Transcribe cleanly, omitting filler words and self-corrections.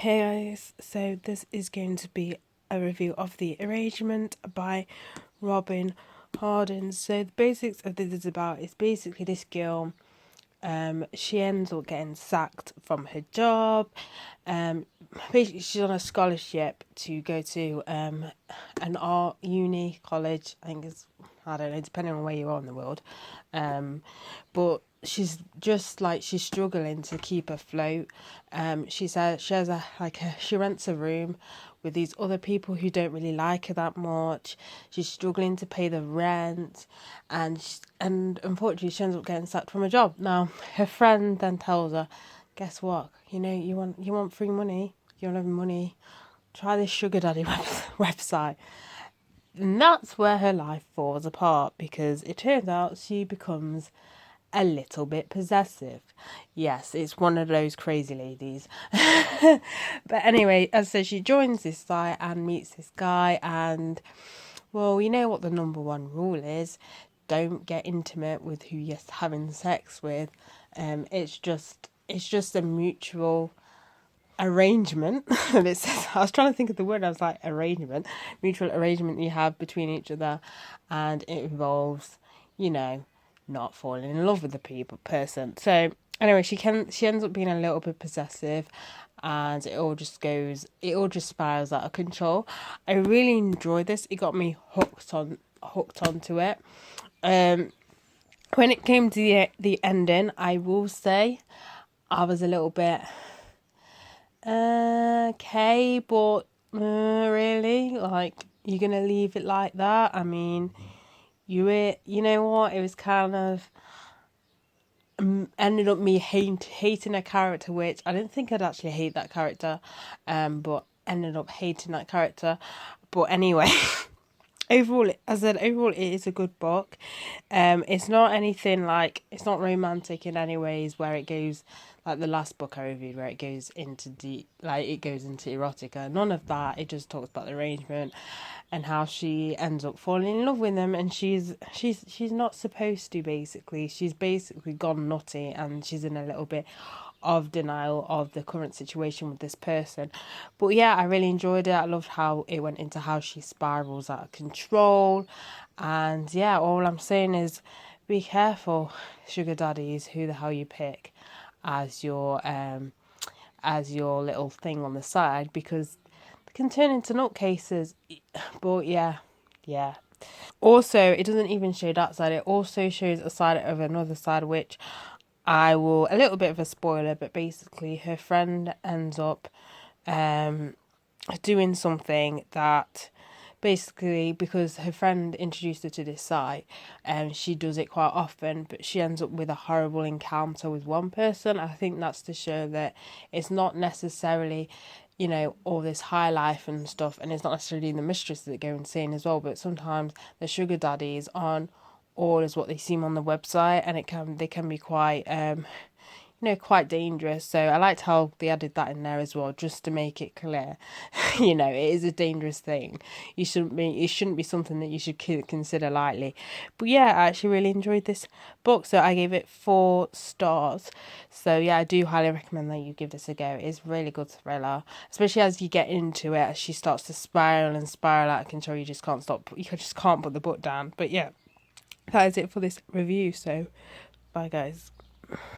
Hey guys, so this is going to be a review of The Arrangement by Robyn. So the basics of this is about is basically this girl, she ends up getting sacked from her job. Basically she's on a scholarship to go to an art uni college. I don't know, depending on where you are in the world. But she's just like she's struggling to keep afloat. She says she rents a room with these other people who don't really like her that much. She's struggling to pay the rent, and unfortunately she ends up getting sacked from her job. Now her friend then tells her, "Guess what? You want free money. You don't have money. Try this sugar daddy website." And that's where her life falls apart, because it turns out she becomes a little bit possessive. Yes, it's one of those crazy ladies. But anyway, as I said, she joins this site and meets this guy, and well, you know what the number one rule is: don't get intimate with who you're having sex with. It's just a mutual arrangement. And it says, I was trying to think of the word, I was like, arrangement, mutual arrangement you have between each other, and it involves, not falling in love with the person. So anyway, she ends up being a little bit possessive, and it all just spirals out of control. I really enjoyed this. It got me hooked onto it. When it came to the ending, I will say I was a little bit okay, but really, like, you're gonna leave it like that? I mean, you know what? It was kind of ended up me hating a character, which I didn't think I'd actually hate that character, but ended up hating that character. But anyway. Overall, as I said, overall it is a good book. It's not anything like, it's not romantic in any ways where it goes like the last book I reviewed, where it goes into erotica. None of that. It just talks about the arrangement and how she ends up falling in love with him, and she's not supposed to. Basically, she's basically gone nutty, and she's in a little bit of denial of the current situation with this person. But yeah, I really enjoyed it. I loved how it went into how she spirals out of control. And yeah, all I'm saying is be careful, sugar daddies, who the hell you pick as your little thing on the side, because they can turn into nutcases. But yeah. Also, it doesn't even show that side. It also shows a side of another side, which a little bit of a spoiler, but basically her friend ends up doing something that, basically, because her friend introduced her to this site, and she does it quite often, but she ends up with a horrible encounter with one person. I think that's to show that it's not necessarily, all this high life and stuff, and it's not necessarily the mistresses that go insane as well, but sometimes the sugar daddies aren't all as what they seem on the website, and they can be quite quite dangerous. So I liked how they added that in there as well, just to make it clear. It is a dangerous thing. It shouldn't be something that you should consider lightly. But yeah, I actually really enjoyed this book, so I gave it 4 stars. So yeah, I do highly recommend that you give this a go. It's a really good thriller, especially as you get into it, as she starts to spiral out of control. You just can't stop. You just can't put the book down. But yeah, that is it for this review. So bye guys.